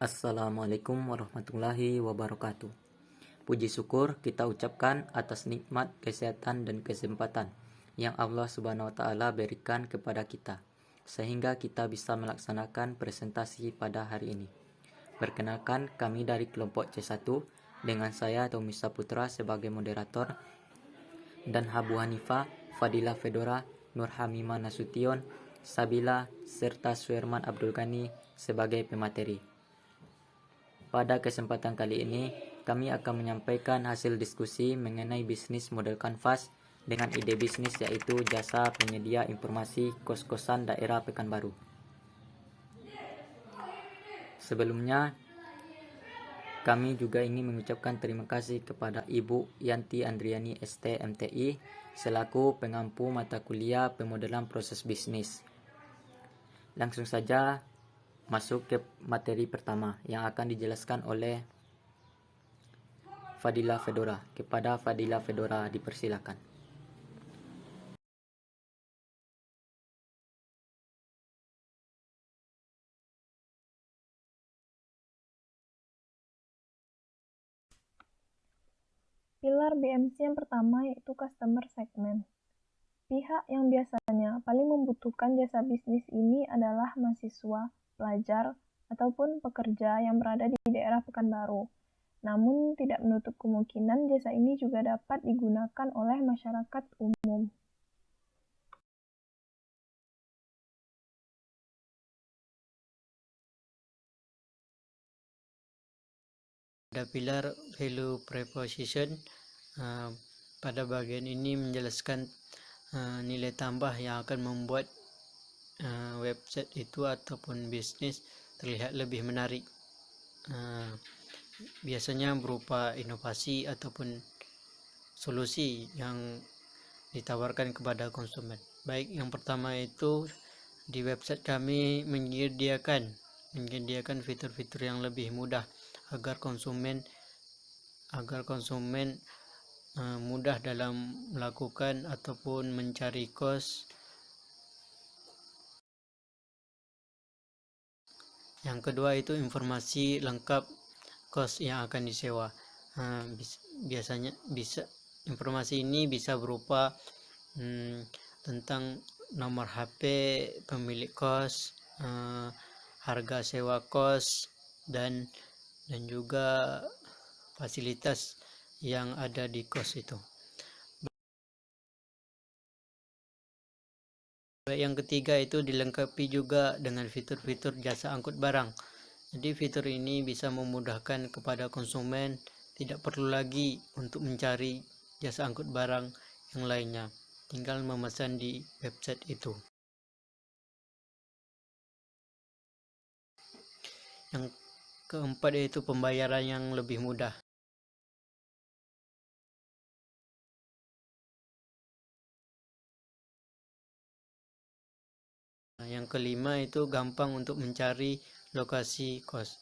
Assalamualaikum warahmatullahi wabarakatuh. Puji syukur kita ucapkan atas nikmat kesehatan dan kesempatan yang Allah Subhanahu wa taala berikan kepada kita sehingga kita bisa melaksanakan presentasi pada hari ini. Perkenalkan, kami dari kelompok C1 dengan saya Tommy Saputra sebagai moderator dan Habu Hanifah, Fadila Fedora, Nurhamimah Nasution, Sabila serta Suherman Abdul Ghani sebagai pemateri. Pada kesempatan kali ini, kami akan menyampaikan hasil diskusi mengenai bisnis model kanvas dengan ide bisnis yaitu jasa penyedia informasi kos-kosan daerah Pekanbaru. Sebelumnya, kami juga ingin mengucapkan terima kasih kepada Ibu Yanti Andriani ST MTI selaku pengampu mata kuliah pemodelan proses bisnis. Langsung saja masuk ke materi pertama yang akan dijelaskan oleh Fadila Fedora. Kepada Fadila Fedora dipersilakan. Pilar BMC yang pertama yaitu customer segment. Pihak yang biasanya paling membutuhkan jasa bisnis ini adalah mahasiswa, pelajar, ataupun pekerja yang berada di daerah Pekanbaru. Namun tidak menutup kemungkinan jasa ini juga dapat digunakan oleh masyarakat umum. Pada pilar value proposition, pada bagian ini menjelaskan nilai tambah yang akan membuat website itu ataupun bisnis terlihat lebih menarik. Biasanya berupa inovasi ataupun solusi yang ditawarkan kepada konsumen. Baik, yang pertama itu di website kami menyediakan fitur-fitur yang lebih mudah agar konsumen mudah dalam melakukan ataupun mencari kos. Yang kedua itu informasi lengkap kos yang akan disewa. Biasanya informasi ini bisa berupa tentang nomor HP pemilik kos, harga sewa kos, dan juga fasilitas yang ada di kos itu. Yang ketiga itu dilengkapi juga dengan fitur-fitur jasa angkut barang. Jadi fitur ini bisa memudahkan kepada konsumen, tidak perlu lagi untuk mencari jasa angkut barang yang lainnya, tinggal memesan di website itu. Yang keempat yaitu pembayaran yang lebih mudah. Yang kelima itu gampang untuk mencari lokasi kos.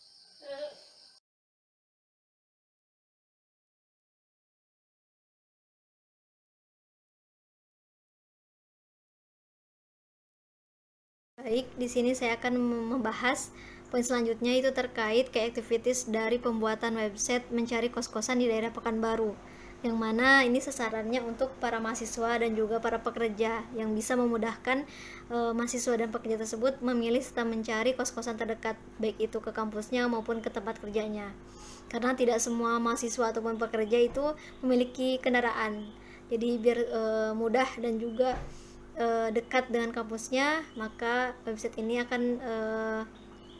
Baik, di sini saya akan membahas poin selanjutnya itu terkait ke activities dari pembuatan website mencari kos-kosan di daerah Pekanbaru, yang mana ini sasarannya untuk para mahasiswa dan juga para pekerja yang bisa memudahkan mahasiswa dan pekerja tersebut memilih serta mencari kos-kosan terdekat, baik itu ke kampusnya maupun ke tempat kerjanya. Karena tidak semua mahasiswa ataupun pekerja itu memiliki kendaraan, jadi biar mudah dan juga dekat dengan kampusnya, maka website ini akan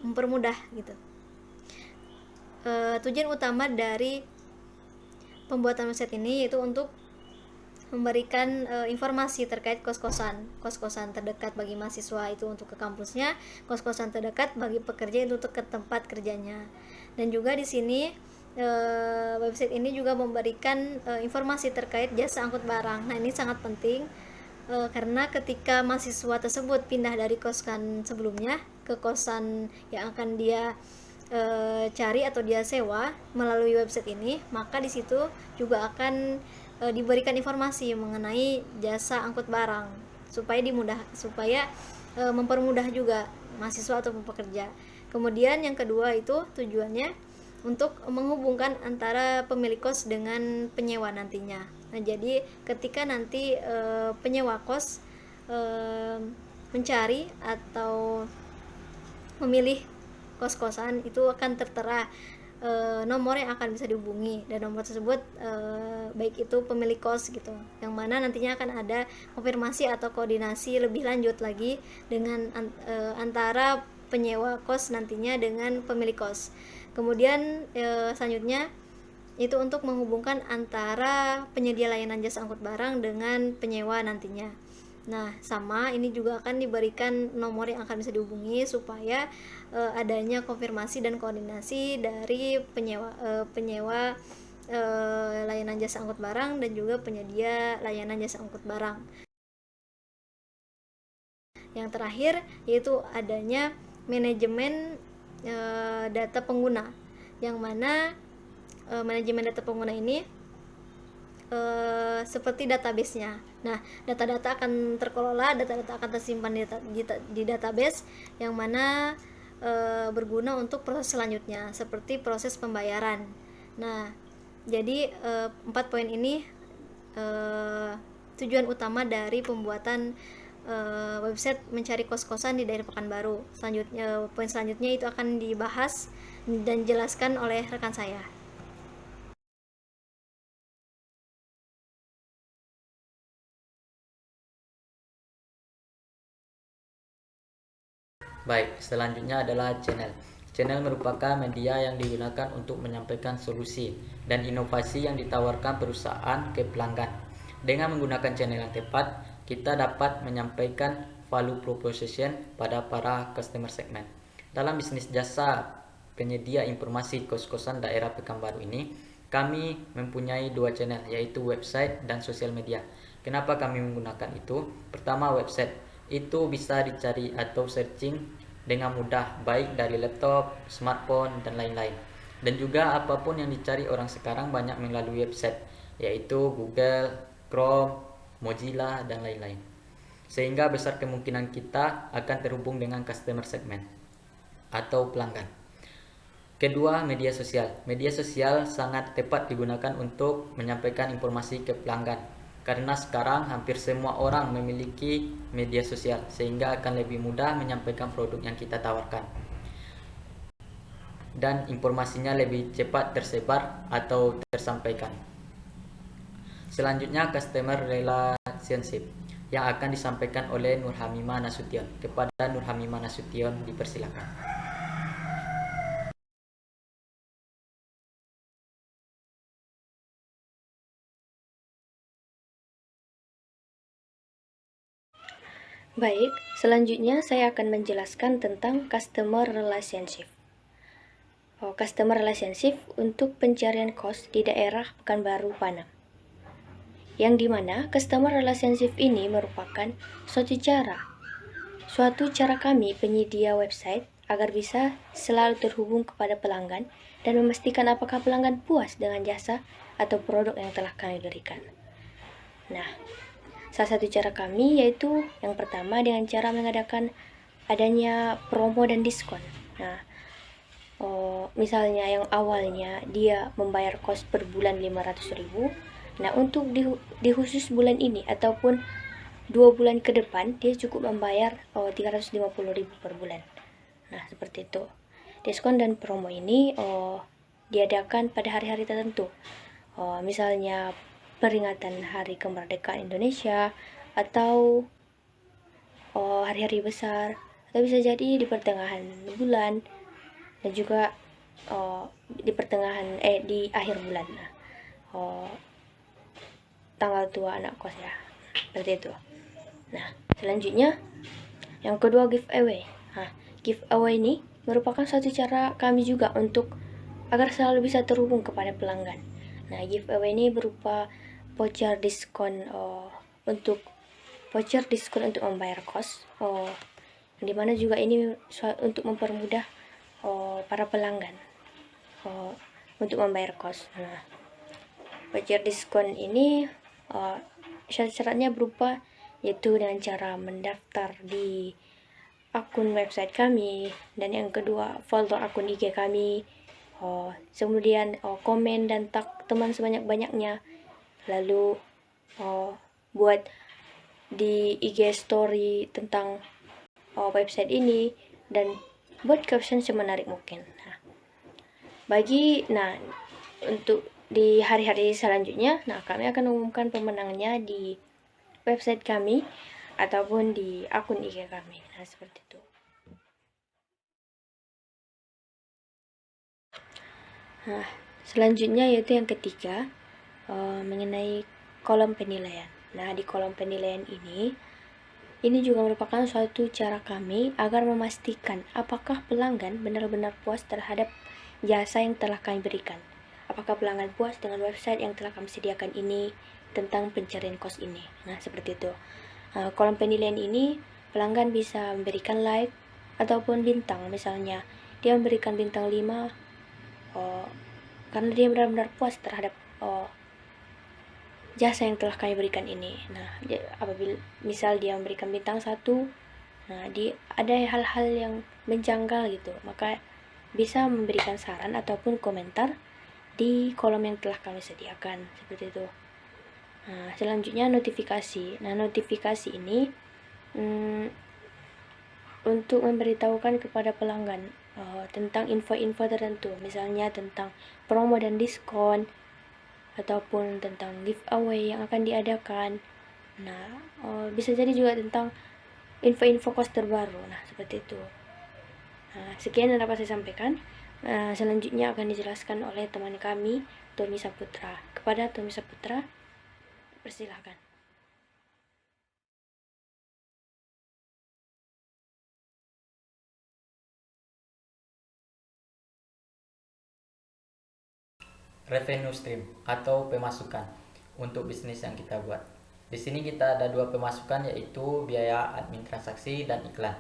mempermudah gitu. Tujuan utama dari pembuatan website ini yaitu untuk memberikan informasi terkait kos-kosan terdekat bagi mahasiswa itu untuk ke kampusnya, kos-kosan terdekat bagi pekerja itu untuk ke tempat kerjanya. Dan juga di sini website ini juga memberikan informasi terkait jasa angkut barang. Nah, ini sangat penting karena ketika mahasiswa tersebut pindah dari kosan sebelumnya ke kosan yang akan dia cari atau dia sewa melalui website ini, maka di situ juga akan diberikan informasi mengenai jasa angkut barang supaya mempermudah juga mahasiswa ataupun pekerja. Kemudian yang kedua itu tujuannya untuk menghubungkan antara pemilik kos dengan penyewa nantinya. Nah, jadi ketika nanti penyewa kos mencari atau memilih kos-kosan, itu akan tertera nomor yang akan bisa dihubungi, dan nomor tersebut baik itu pemilik kos gitu, yang mana nantinya akan ada konfirmasi atau koordinasi lebih lanjut lagi dengan antara penyewa kos nantinya dengan pemilik kos. Kemudian selanjutnya itu untuk menghubungkan antara penyedia layanan jasa angkut barang dengan penyewa nantinya. Nah, sama ini juga akan diberikan nomor yang akan bisa dihubungi supaya adanya konfirmasi dan koordinasi dari penyewa layanan jasa angkut barang dan juga penyedia layanan jasa angkut barang. Yang terakhir yaitu adanya manajemen data pengguna, yang mana manajemen data pengguna ini seperti database-nya. Nah, data-data akan terkelola, data-data akan tersimpan di database, yang mana berguna untuk proses selanjutnya, seperti proses pembayaran. Nah, jadi 4 poin ini tujuan utama dari pembuatan website mencari kos-kosan di daerah Pekanbaru. Selanjutnya, poin selanjutnya itu akan dibahas dan dijelaskan oleh rekan saya. Baik, selanjutnya adalah channel. Channel merupakan media yang digunakan untuk menyampaikan solusi dan inovasi yang ditawarkan perusahaan ke pelanggan. Dengan menggunakan channel yang tepat, kita dapat menyampaikan value proposition pada para customer segment. Dalam bisnis jasa penyedia informasi kos-kosan daerah Pekanbaru ini, kami mempunyai 2 channel, yaitu website dan sosial media. Kenapa kami menggunakan itu? Pertama, website itu bisa dicari atau searching dengan mudah, baik dari laptop, smartphone, dan lain-lain. Dan juga apapun yang dicari orang sekarang banyak melalui website, yaitu Google, Chrome, Mozilla, dan lain-lain. Sehingga besar kemungkinan kita akan terhubung dengan customer segment atau pelanggan. Kedua, media sosial. Media sosial sangat tepat digunakan untuk menyampaikan informasi ke pelanggan, karena sekarang hampir semua orang memiliki media sosial, sehingga akan lebih mudah menyampaikan produk yang kita tawarkan, dan informasinya lebih cepat tersebar atau tersampaikan. Selanjutnya, customer relationship yang akan disampaikan oleh Nurhamimah Nasution. Kepada Nurhamimah Nasution dipersilakan. Baik, selanjutnya saya akan menjelaskan tentang customer relationship. Customer relationship untuk pencarian kos di daerah Pekanbaru, Panam. Yang dimana customer relationship ini merupakan suatu cara kami penyedia website agar bisa selalu terhubung kepada pelanggan dan memastikan apakah pelanggan puas dengan jasa atau produk yang telah kami berikan. Nah, salah satu cara kami yaitu yang pertama dengan cara mengadakan adanya promo dan diskon. Nah, misalnya yang awalnya dia membayar kos per bulan 500.000. Nah, untuk di khusus bulan ini ataupun 2 bulan ke depan dia cukup membayar 350.000 per bulan. Nah, seperti itu. Diskon dan promo ini diadakan pada hari-hari tertentu. Misalnya peringatan Hari Kemerdekaan Indonesia atau hari-hari besar, atau bisa jadi di pertengahan bulan dan juga di akhir bulan. Tanggal tua anak kos ya, seperti itu. Nah, selanjutnya yang kedua, giveaway. Giveaway ini merupakan suatu cara kami juga untuk agar selalu bisa terhubung kepada pelanggan. Nah, giveaway ini berupa voucher diskon untuk membayar kos, yang dimana juga ini untuk mempermudah para pelanggan untuk membayar kos. Nah, voucher diskon ini syarat-syaratnya berupa yaitu dengan cara mendaftar di akun website kami, dan yang kedua folder akun IG kami. Kemudian komen dan tag teman sebanyak-banyaknya. Lalu buat di IG story tentang website ini, dan buat caption semenarik mungkin. Untuk di hari-hari selanjutnya, kami akan umumkan pemenangnya di website kami ataupun di akun IG kami. Seperti itu. Selanjutnya yaitu yang ketiga, mengenai kolom penilaian. Di kolom penilaian ini juga merupakan suatu cara kami agar memastikan apakah pelanggan benar-benar puas terhadap jasa yang telah kami berikan. Apakah pelanggan puas dengan website yang telah kami sediakan ini tentang pencarian kos ini. Seperti itu. Kolom penilaian ini pelanggan bisa memberikan like ataupun bintang. Misalnya dia memberikan bintang 5 karena dia benar-benar puas terhadap jasa yang telah kami berikan ini. Apabila misal dia memberikan bintang 1, ada hal-hal yang menjanggal gitu, maka bisa memberikan saran ataupun komentar di kolom yang telah kami sediakan. Seperti itu. Selanjutnya notifikasi. Notifikasi ini untuk memberitahukan kepada pelanggan tentang info-info tertentu, misalnya tentang promo dan diskon, ataupun tentang giveaway yang akan diadakan. Bisa jadi juga tentang info-info kos terbaru. Seperti itu. Sekian yang dapat saya sampaikan. Selanjutnya akan dijelaskan oleh teman kami, Tommy Saputra. Kepada Tommy Saputra, persilahkan. Revenue stream atau pemasukan untuk bisnis yang kita buat. Di sini kita ada dua pemasukan, yaitu biaya admin transaksi dan iklan.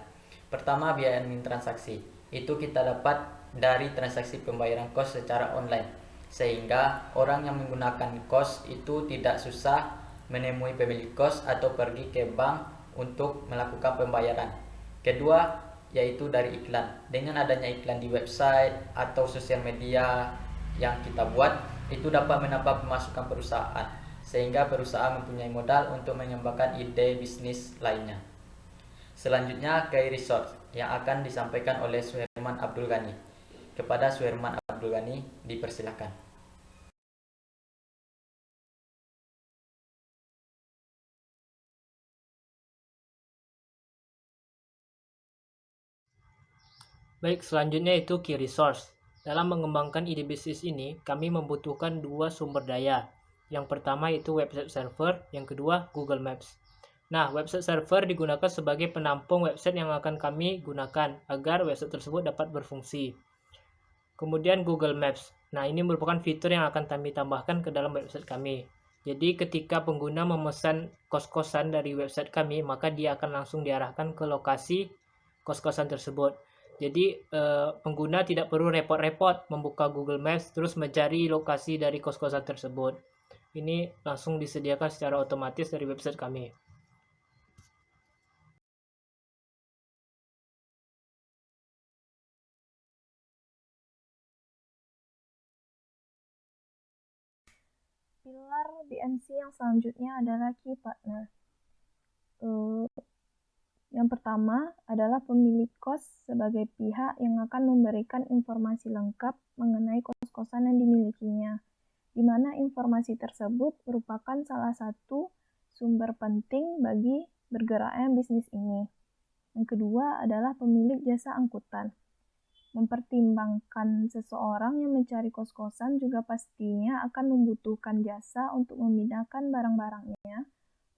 Pertama, biaya admin transaksi. Itu kita dapat dari transaksi pembayaran kos secara online, sehingga orang yang menggunakan kos itu tidak susah menemui pemilik kos atau pergi ke bank untuk melakukan pembayaran. Kedua, yaitu dari iklan. Dengan adanya iklan di website atau sosial media yang kita buat, itu dapat menambah pemasukan perusahaan, sehingga perusahaan mempunyai modal untuk mengembangkan ide bisnis lainnya. Selanjutnya, key result yang akan disampaikan oleh Suherman Abdul Ghani. Kepada Suherman Abdul Ghani, dipersilakan. Baik, selanjutnya itu key resource. Dalam mengembangkan ide bisnis ini, kami membutuhkan dua sumber daya. Yang pertama itu website server, yang kedua Google Maps. Website server digunakan sebagai penampung website yang akan kami gunakan agar website tersebut dapat berfungsi. Kemudian Google Maps. Ini merupakan fitur yang akan kami tambahkan ke dalam website kami. Jadi ketika pengguna memesan kos-kosan dari website kami, maka dia akan langsung diarahkan ke lokasi kos-kosan tersebut. Jadi pengguna tidak perlu repot-repot membuka Google Maps terus mencari lokasi dari kos-kosan tersebut. Ini langsung disediakan secara otomatis dari website kami. Pilar BMC yang selanjutnya adalah key partner. Yang pertama adalah pemilik kos sebagai pihak yang akan memberikan informasi lengkap mengenai kos-kosan yang dimilikinya, di mana informasi tersebut merupakan salah satu sumber penting bagi bergeraknya bisnis ini. Yang kedua adalah pemilik jasa angkutan. Mempertimbangkan seseorang yang mencari kos-kosan juga pastinya akan membutuhkan jasa untuk memindahkan barang-barangnya.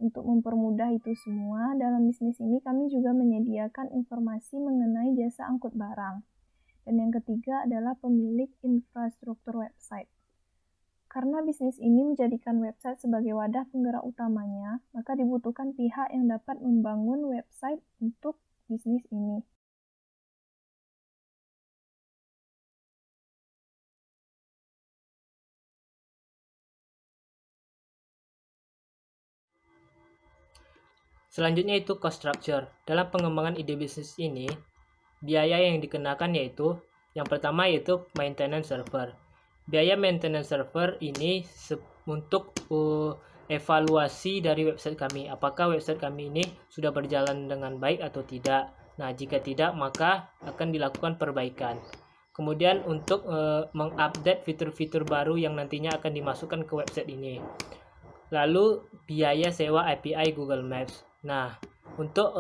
Untuk mempermudah itu semua, dalam bisnis ini kami juga menyediakan informasi mengenai jasa angkut barang. Dan yang ketiga adalah pemilik infrastruktur website. Karena bisnis ini menjadikan website sebagai wadah penggerak utamanya, maka dibutuhkan pihak yang dapat membangun website untuk bisnis ini. Selanjutnya itu cost structure. Dalam pengembangan ide bisnis ini, biaya yang dikenakan yaitu yang pertama yaitu maintenance server. Biaya maintenance server ini untuk evaluasi dari website kami. Apakah website kami ini sudah berjalan dengan baik atau tidak. Nah, jika tidak maka akan dilakukan perbaikan. Kemudian untuk mengupdate fitur-fitur baru yang nantinya akan dimasukkan ke website ini. Lalu biaya sewa API Google Maps. Nah, untuk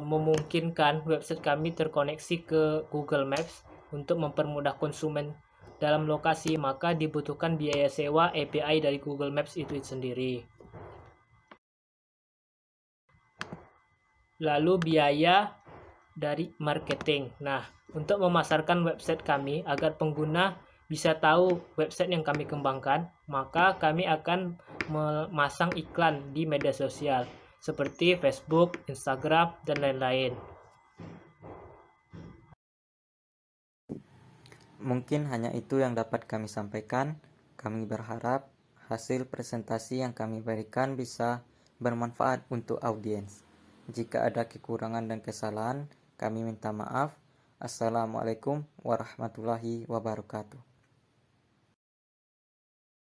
memungkinkan website kami terkoneksi ke Google Maps untuk mempermudah konsumen dalam lokasi, maka dibutuhkan biaya sewa API dari Google Maps itu sendiri. Lalu biaya dari marketing. Nah, untuk memasarkan website kami agar pengguna bisa tahu website yang kami kembangkan, maka kami akan memasang iklan di media sosial seperti Facebook, Instagram, dan lain-lain. Mungkin hanya itu yang dapat kami sampaikan. Kami berharap hasil presentasi yang kami berikan bisa bermanfaat untuk audiens. Jika ada kekurangan dan kesalahan, kami minta maaf. Assalamualaikum warahmatullahi wabarakatuh.